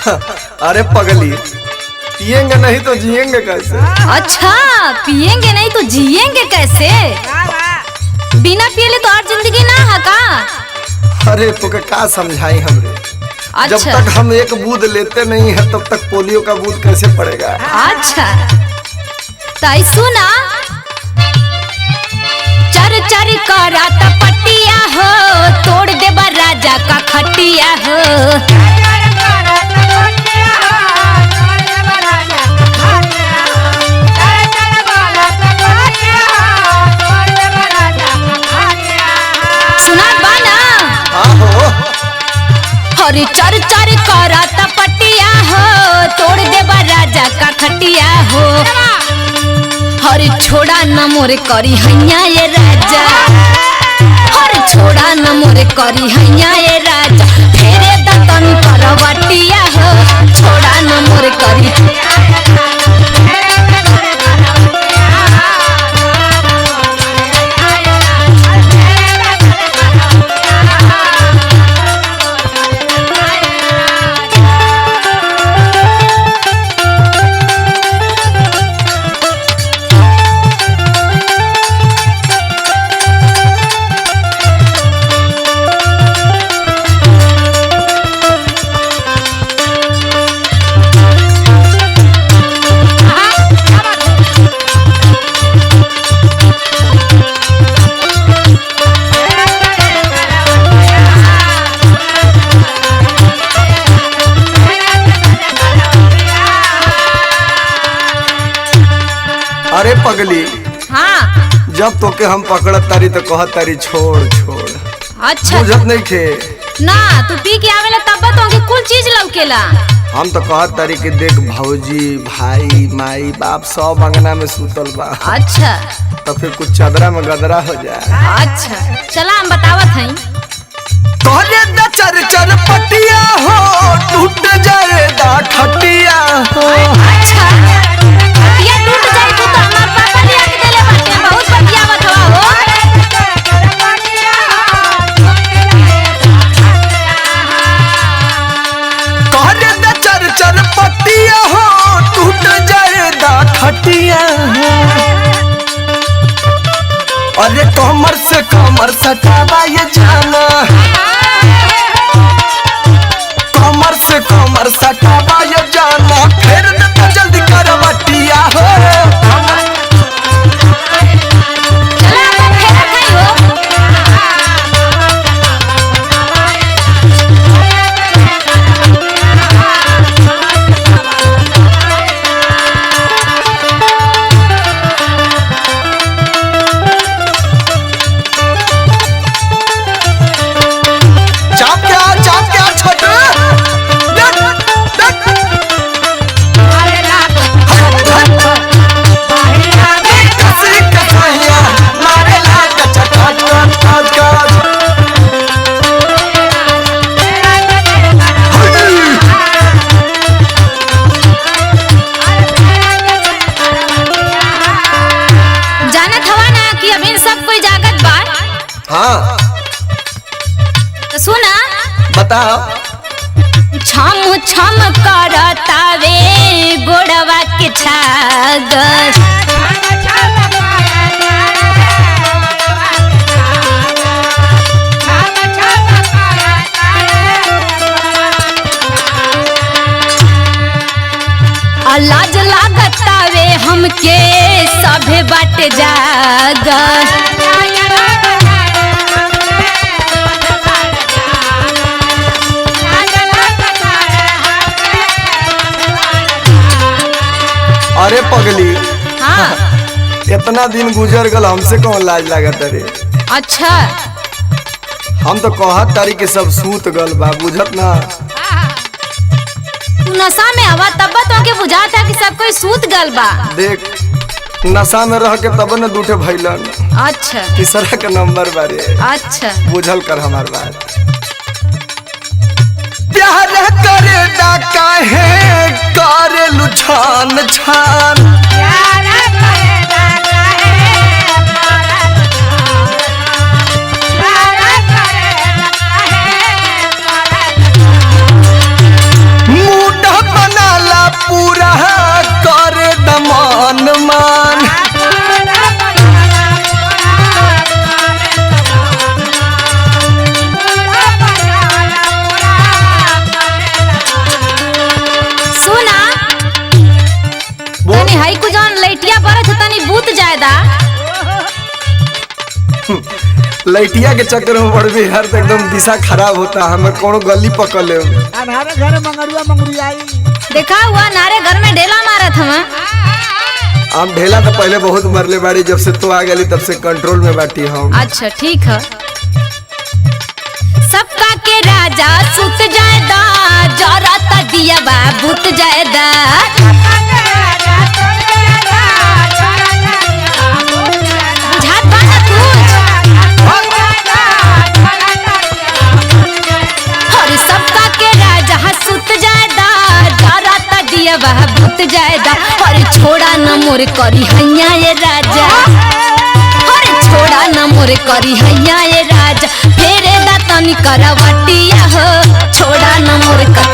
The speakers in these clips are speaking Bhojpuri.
अरे पगली, पिएंगे नहीं तो जिएंगे कैसे? अच्छा, पिएंगे नहीं तो जिएंगे कैसे? बिना पियले तो और जिंदगी ना है का? अरे तो क्या समझाई हमरे? अच्छा। जब तक हम एक बूंद लेते नहीं है तब तक पोलियो का बूंद कैसे पड़ेगा? अच्छा, ताई सुना, चर चर करा पटिया हो, तोड़ देबा राजा का खटिया हो। सुना बाना? अरे चर चर करा पटिया हो, तोड़ देबा राजा का खटिया हो। अरे छोड़ा न मोरे करी हैया ये राजा, अरे छोड़ा न मोरे करी हैया ये राजा, फेरे दतन करवटिया हो, छोड़ा न मोरे करी। अरे पगली, हाँ, जब तो के हम पकड़त तारी तो कहत तारी छोड़ छोड़। अच्छा, बुझत नहीं खे ना तू पी के आवेला तब तो हमके कुल चीज लौकेला। हम तो कहत तारी के देख भौजी भाई माई बाप सब अंगना में सुतल बा। अच्छा, तो फिर कुछ चादरा में गदरा हो जाए। अच्छा, चला हम बतावत हई। तोरे द चर चर पटिया हो, टूट जाए दा खटिया हो। अच्छा, ये टूट जाई तो हमार पापा लिया के देले बाटे, बहुत बतियावत हवा हो। तोरे द चर चर पटिया हो, टूट जाए दा खटिया हो। अरे कमर से कमर सटावा ये जाना, कमर से कमर सटावा ये जाना, फिर तो जल्दी करवटिया हो। चला अब फेरा खाई हो। चाप क्या छोटे जानत हवा ना कि अभी सब कोई जागत बा। हाँ तो सुना, बताओ। छम छम करतावे गोड़वा के छागस। लाज लागतावे हमके सभे बाटे जागस। अरे पगली, हाँ, इतना दिन गुजर गल, हमसे कौन लाज लागत रे? अच्छा, हम तो कहत तारी के सब सूत गल बा, बुझत ना। तू नशा में हवा तब तो के बुझाता कि सब कोई सूत गल बा। देख, नशा में रह के तब न दूठे भैलन। अच्छा, तीसरा का नंबर बारे। अच्छा, बुझल कर हमार बात। प्यार करे ना काहे करे लुछान छान, मूड लइटिया के चक्कर में पड़ गई हर तो एकदम दिशा खराब होता हमें कोनो गली पकड़ ले हमारे घर मंगरुआ मंगरुई आई। देखा हुआ नारे घर में ढेला मारत हम। हम ढेला तो पहले बहुत मरले बाड़ी, जब से तो आ गई तब से कंट्रोल में बाटी हम। अच्छा ठीक है। सबका के राजा सुत जाएदा, जरा दिया बा भूत जाएदा। झात बाना तूच। और सबका के राजा सुत जाएदा, जरा दिया बा भूत जाएदा। और छोड़ा न मोर करी हैया ये राजा, और छोड़ा न मोर करी हैया ये राजा। फेरे दा तनी करवटिया हो, छोड़ा न मोर कर।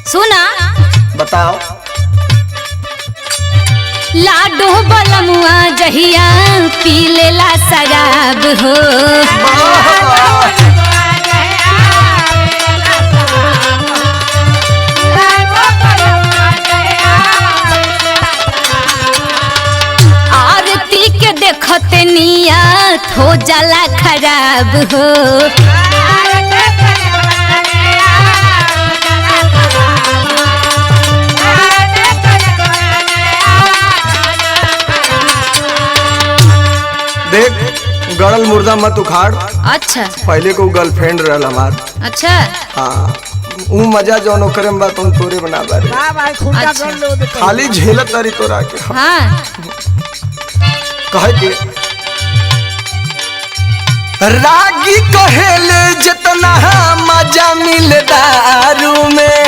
सुना बताओ। लाडो बलमुआ जहिया पी लेला शराब हो, आरती के देखते नियत हो जाला खराब हो। देख गड़ल मुर्दा मत उखाड़। अच्छा पहले को गर्लफ्रेंड रहल हमार। अच्छा हाँ ऊ मजा जौन ओकरे में बात हम तोरे बना बारे। अच्छा। खाली झेलत तारी तोरा के। हाँ कहे के रागी कहेले जितना मजा मिले दारू में,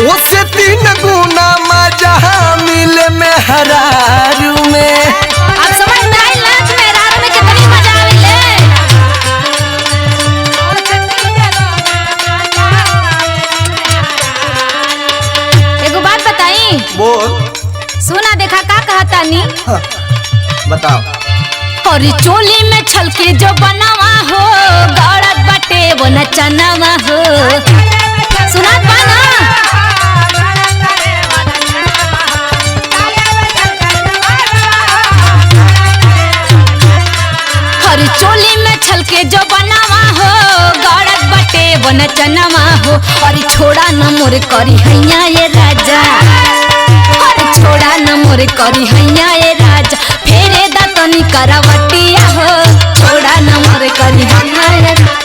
उससे 3 गुना मजा मिले में हरारू में। अब समझ में आई लाच में रात में कितनी मजा आवेले। एगो बात बताई। बोल। सुना देखा का कहता नी। हाँ, बताओ। और चोली में छलके जो बनावा हो, गड़त बटे वो नचनावा हो। सुनात बा ना। और चोली में छलके जो बनावा हो, गड़त बटे वो नचनावा हो। और छोड़ा न मोर करी हैया ये राजा, और छोड़ा न मोर करी हैया ये राजा। फेरे दा तनी करवटिया हो, छोड़ा न मोर करी हैया ये राजा।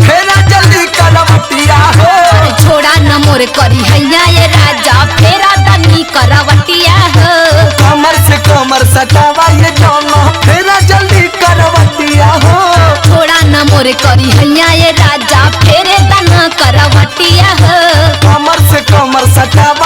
फेरा जल्दी करवटिया हो, छोड़ा न मोर करी हैया ये राजा। फेरा दनी करवटिया हो, कमर से कमर सटावा ये जाना। फेरा जल्दी करवटिया हो, छोड़ा न मोर करी हैया ये राजा। फेरे दना करवटिया हो, कमर से कमर सटावा